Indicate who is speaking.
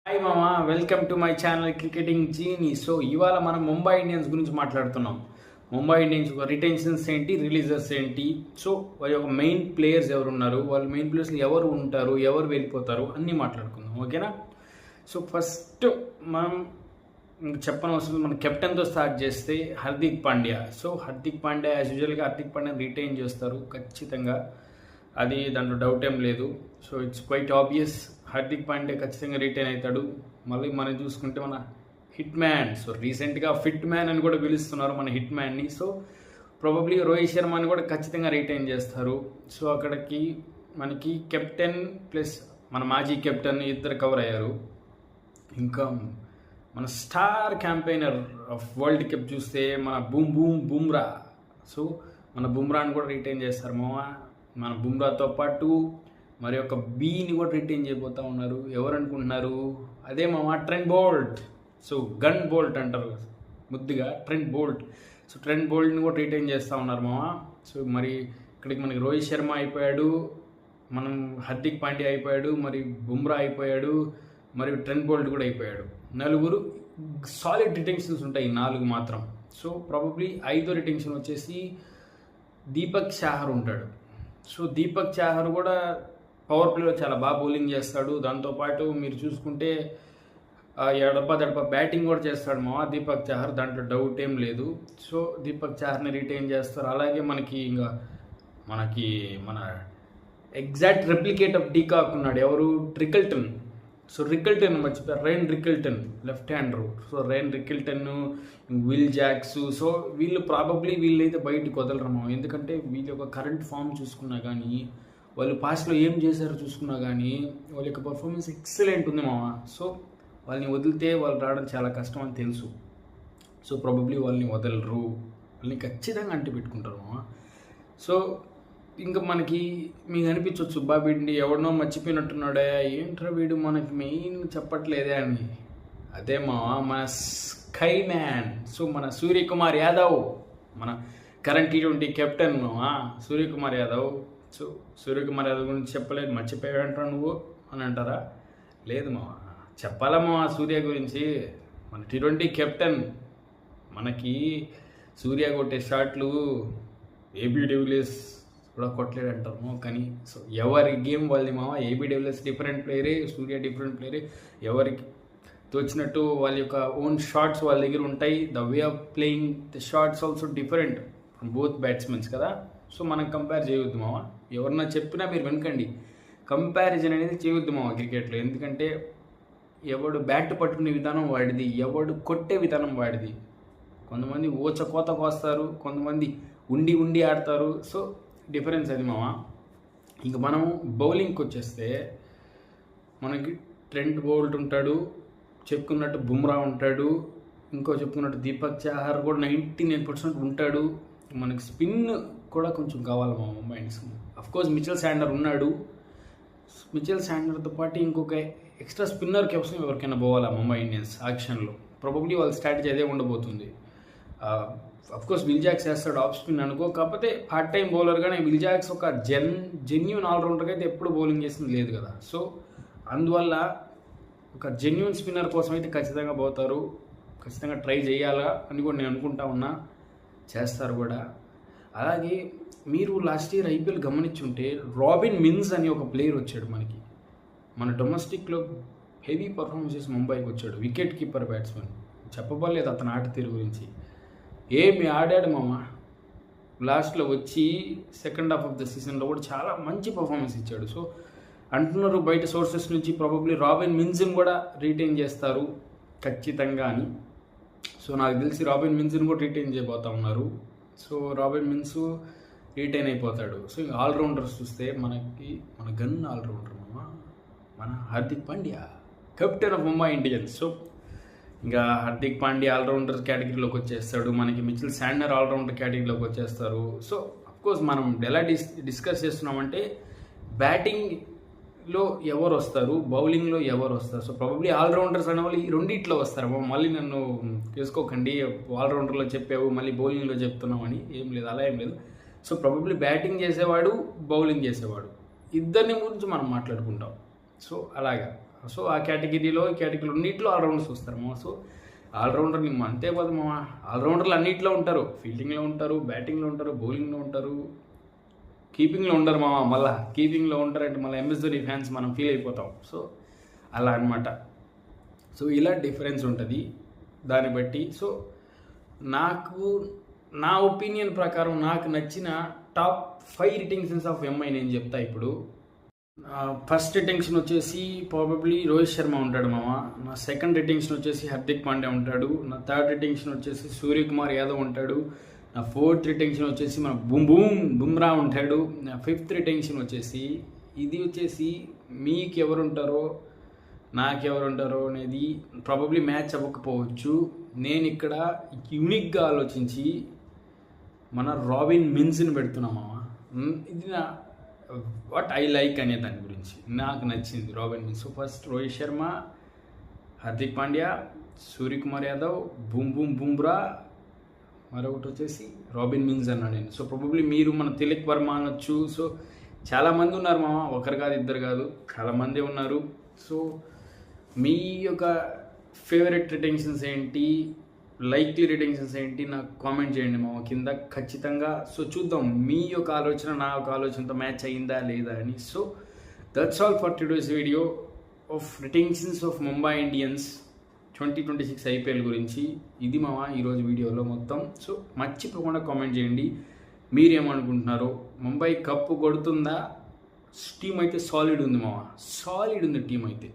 Speaker 1: Hi మామా, welcome to my channel cricketing జీని. So ఇవాళ మనం ముంబై ఇండియన్స్ గురించి మాట్లాడుతున్నాం. ముంబై ఇండియన్స్ రిటెన్షన్స్ ఏంటి, రిలీజర్స్ ఏంటి, సో వాళ్ళ యొక్క మెయిన్ ప్లేయర్స్ ఎవరు ఉన్నారు, వాళ్ళ మెయిన్ ప్లేయర్స్లో ఎవరు ఉంటారు, ఎవరు వెళ్ళిపోతారు అన్నీ మాట్లాడుకుందాం, ఓకేనా. సో ఫస్ట్ మనం చెప్పనవసరం, మన కెప్టెన్తో స్టార్ట్ చేస్తే హార్దిక్ పాండ్యా. సో హార్దిక్ పాండ్యా యాజ్ యూజువల్గా హార్దిక్ పాండ్యా రిటైన్ చేస్తారు ఖచ్చితంగా, అది దాంట్లో డౌట్ ఏం లేదు. So it's quite obvious, Hardik Pandya ఖచ్చితంగా రిటైన్ అవుతాడు. మళ్ళీ మనం చూసుకుంటే మన హిట్ మ్యాన్, సో రీసెంట్గా ఫిట్ మ్యాన్ అని కూడా పిలుస్తున్నారు మన హిట్ మ్యాన్ని. సో ప్రాబబ్లీ రోహిత్ శర్మని కూడా ఖచ్చితంగా రిటైన్ చేస్తారు. సో అక్కడికి మనకి కెప్టెన్ ప్లస్ మన మాజీ కెప్టెన్ ఇద్దరు కవర్ అయ్యారు. ఇంకా మన star campaigner of world cup చూస్తే మన బుమ్రా. సో మన బుమ్రాని కూడా రిటైన్ చేస్తారు మామ. మన బుమ్రాతో పాటు మరి ఒక బీని కూడా రిటైన్ చేయబోతూ ఉన్నారు. ఎవరు అనుకుంటున్నారు? అదే మామ, Trent Boult. So gun Boult అంటారు ముద్దుగా, ట్రెంట్ బోల్ట్. సో ట్రెంట్ బోల్ట్ని కూడా రిటైన్ చేస్తూ ఉన్నారు మామ. సో మరి ఇక్కడికి మనకి రోహిత్ శర్మ అయిపోయాడు, మనం హార్దిక్ పాండ్యా అయిపోయాడు, మరి బుమ్రా అయిపోయాడు, మరి ట్రెంట్ బోల్ట్ కూడా అయిపోయాడు. నలుగురు సాలిడ్ రిటెన్షన్స్ ఉంటాయి, 4 మాత్రం. సో ప్రాబబ్లీ 5వ రిటెన్షన్ వచ్చేసి దీపక్ చాహర్ ఉంటాడు. సో దీపక్ చాహర్ కూడా పవర్ ప్లేలో చాలా బాగా బౌలింగ్ చేస్తాడు. దాంతోపాటు మీరు చూసుకుంటే ఎడప బ్యాటింగ్ కూడా చేస్తాడు మా దీపక్ చాహర్, దాంట్లో డౌట్ ఏం లేదు. సో దీపక్ చాహర్ని రిటైన్ చేస్తారు. అలాగే మన ఎగ్జాక్ట్ రెప్లికేట్ ఆఫ్ డీకాక్ ఉన్నాడు, ఎవరు? రికల్టన్. సో రికల్టన్ మర్చిపోయారు, Ryan Rickelton, left hander. So Ryan Rickelton, Will Jacks. So వీళ్ళైతే బయటికి వదలరమ్మా, ఎందుకంటే వీళ్ళ యొక్క కరెంట్ ఫామ్ చూసుకున్నా కానీ, వాళ్ళు పాస్ట్లో ఏం చేశారో చూసుకున్నా కానీ వాళ్ళ యొక్క పర్ఫార్మెన్స్ ఎక్సలెంట్ ఉంది మామ. సో వాళ్ళని వదిలితే వాళ్ళు రావడం చాలా కష్టం అని తెలుసు. సో ప్రాబబ్లీ వాళ్ళని వదలరు, వాళ్ళని ఖచ్చితంగా అంటి పెట్టుకుంటారు మామ. సో ఇంకా మీకు అనిపించవచ్చు, వీడిని ఎవడనో మర్చిపోయినట్టున్నాడే, ఏంట్రా వీడు మనకి మెయిన్ చెప్పట్లేదే అని. అదే మన స్కై మ్యాన్. సో మన సూర్యకుమార్ యాదవ్, మన current T20 captain Suryakumar Yadav. So Suryakumar Yadav గురించి చెప్పలేదు, మర్చిపోయాడంటారా నువ్వు అని అంటారా? లేదు చెప్పాలమ్మా సూర్య గురించి. మన T20 కెప్టెన్, మనకి సూర్య కొట్టే షాట్లు ఏబీ డివిలియర్స్ కూడా కొట్టలేడు అంటారు కానీ. సో ఎవరి గేమ్ వాళ్ళది ఏబీ డివిలియర్స్ డిఫరెంట్ ప్లేయరే, సూర్య డిఫరెంట్ ప్లేయరే. ఎవరికి తోచినట్టు వాళ్ళ యొక్క ఓన్ షాట్స్ వాళ్ళ దగ్గర ఉంటాయి. The way of playing the shots also different from both batsmen కదా. సో మనం కంపేర్ చేయొద్దు ఎవరన్నా చెప్పినా మీరు వెనకండి, కంపారిజన్ అనేది చేయొద్దు క్రికెట్లో. ఎందుకంటే ఎవడు బ్యాట్ పట్టుకునే విధానం వాడిది, ఎవడు కొట్టే విధానం వాడిది. కొంతమంది కోత కోస్తారు, కొంతమంది ఉండి ఆడతారు. సో డిఫరెన్స్ అది ఇంకా మనం బౌలింగ్కి వచ్చేస్తే మనకి ట్రెంట్ బోల్ట్ ఉంటాడు, చెప్పుకున్నట్టు బుమ్రా ఉంటాడు, చెప్పుకున్నట్టు దీపక్ చాహర్ కూడా 99% ఉంటాడు. మనకి స్పిన్ కూడా కొంచెం కావాలి Mumbai Indians. Of course Mitchell sanders ఉన్నాడు. మిచెల్ శాండర్తో పాటు ఇంకొక ఎక్స్ట్రా స్పిన్నర్ కోసం ఎవరికైనా పోవాలా ముంబై ఇండియన్స్ యాక్షన్లో. ప్రాబబ్లీ వాళ్ళ స్ట్రాటజీ అదే ఉండబోతుంది. అఫ్కోర్స్ విల్ జాక్స్ వేస్తాడు ఆఫ్ స్పిన్ అనుకో, కాకపోతే పార్ట్ టైం బౌలర్గానే విల్ జాక్స్ ఒక జెన్యూన్ ఆల్రౌండర్గా అయితే ఎప్పుడు బౌలింగ్ చేసింది లేదు కదా. సో అందువల్ల ఒక జెన్యూన్ స్పిన్నర్ కోసం అయితే ఖచ్చితంగా పోతారు, ఖచ్చితంగా ట్రై చేయాలా అని కూడా నేను అనుకుంటా ఉన్నా, చేస్తారు కూడా. అలాగే మీరు లాస్ట్ ఇయర్ IPL గమనించుంటే రాబిన్ మిన్స్ అని ఒక ప్లేయర్ వచ్చాడు మన డొమెస్టిక్లో హెవీ పర్ఫార్మెన్స్ చేసి ముంబైకి వచ్చాడు. వికెట్ కీపర్ బ్యాట్స్మెన్, చెప్పబడలేదు అతని ఆట తీరు గురించి. ఏమి ఆడాడు లాస్ట్లో వచ్చి సెకండ్ హాఫ్ ఆఫ్ ద సీజన్లో కూడా చాలా మంచి పర్ఫార్మెన్స్ ఇచ్చాడు. సో అంటున్నారు బయట సోర్సెస్ నుంచి ప్రాబబ్లీ రాబిన్ మిన్స్ని కూడా రిటైన్ చేస్తారు ఖచ్చితంగా అని. సో నాకు తెలిసి రాబిన్ మిన్స్ని కూడా రిటైన్ చేయబోతా ఉన్నారు. సో రాబిన్ మిన్స్ రిటైన్ అయిపోతాడు. సో ఇంకా ఆల్రౌండర్స్ చూస్తే మన గన్ ఆల్రౌండర్ మన Hardik Pandya, captain of Mumbai Indians. So ఇంకా హార్దిక్ పాండ్యా ఆల్రౌండర్ కేటగిరీలోకి వచ్చేస్తాడు, మనకి మిచెల్ శాండర్ ఆల్రౌండర్ కేటగిరీలోకి వచ్చేస్తారు. సో అఫ్కోర్స్ మనం ఎలా డిస్కస్ చేస్తున్నామంటే బ్యాటింగ్లో ఎవరు వస్తారు, బౌలింగ్లో ఎవరు వస్తారు. సో ప్రాబబ్లీ ఆల్రౌండర్స్ అనేవాళ్ళు ఈ రెండిట్లో వస్తారు. మళ్ళీ నన్ను తీసుకోకండి, ఆల్రౌండర్లో చెప్పావు మళ్ళీ బౌలింగ్లో చెప్తున్నావు అని. ఏం లేదు, అలా ఏం లేదు. సో ప్రాబబ్లీ బ్యాటింగ్ చేసేవాడు, బౌలింగ్ చేసేవాడు, ఇద్దరిని గురించి మనం మాట్లాడుకుంటాం. సో అలాగా సో ఆ కేటగిరీలో అన్నింటిలో ఆల్రౌండర్స్ వస్తారు మామ. సో ఆల్రౌండర్ అంతే కాదు మామ, ఆల్రౌండర్లు అన్నింటిలో ఉంటారు. ఫీల్డింగ్లో ఉంటారు, బ్యాటింగ్లో ఉంటారు, బౌలింగ్లో ఉంటారు, కీపింగ్లో ఉండరు మామ. మళ్ళీ కీపింగ్లో ఉంటారంటే మళ్ళీ MS ధోని ఫ్యాన్స్ మనం ఫీల్ అయిపోతాం. సో అలా అనమాట. సో ఇలా డిఫరెన్స్ ఉంటుంది దాన్ని బట్టి. సో నా ఒపీనియన్ ప్రకారం నాకు నచ్చిన టాప్ 5 రిటెన్షన్స్ ఆఫ్ ఎంఐ నేను చెప్తా ఇప్పుడు. ఫస్ట్ రిటెన్షన్ వచ్చేసి ప్రాబబ్లీ రోహిత్ శర్మ ఉంటాడు మామ. నా సెకండ్ రిటెన్షన్ వచ్చేసి హార్దిక్ పాండ్యా ఉంటాడు. నా థర్డ్ రిటెన్షన్ వచ్చేసి సూర్యకుమార్ యాదవ్ ఉంటాడు. నా ఫోర్త్ రిటెన్షన్ వచ్చేసి మన బుమ్రా ఉంటాడు. నా ఫిఫ్త్ రిటెన్షన్ వచ్చేసి మీకు ఎవరు ఉంటారో నాకెవరు ఉంటారో అనేది ప్రాబబ్లీ మ్యాచ్ అవ్వకపోవచ్చు. నేను ఇక్కడ యూనిక్గా ఆలోచించి మన రాబిన్ మిన్స్ని పెడుతున్నా మామ. ఇది నా వాట్ ఐ లైక్ అనే దాని గురించి నాకు నచ్చింది robin mince. So first Rohit Sharma, Hardik Pandya, Suryakumar Yadav, Bumrah, మరొకటి వచ్చేసి రాబిన్ మిన్స్ అన్నా నేను. సో ప్రాబబ్లీ మీరు మన తిలక్ వర్మ అనొచ్చు. సో చాలామంది ఉన్నారు మామ, ఒకరు కాదు ఇద్దరు కాదు, చాలామంది ఉన్నారు. సో మీ యొక్క ఫేవరెట్ రిటెన్షన్స్ ఏంటి, లైక్లీ రిటెన్షన్స్ ఏంటి నాకు కామెంట్ చేయండి మామ కింద ఖచ్చితంగా. సో చూద్దాం మీ యొక్క ఆలోచన నా యొక్క ఆలోచనతో మ్యాచ్ అయిందా లేదా అని. So that's all for today's video of retentions of Mumbai Indians 2026 IPL గురించి. ఇది మామ ఈరోజు వీడియోలో మొత్తం. సో మర్చిపోకుండా కామెంట్ చేయండి మీరేమనుకుంటున్నారో. ముంబై కప్పు కొడుతుందా? టీం అయితే సాలిడ్ ఉంది మామ, సాలిడ్ ఉంది టీం అయితే.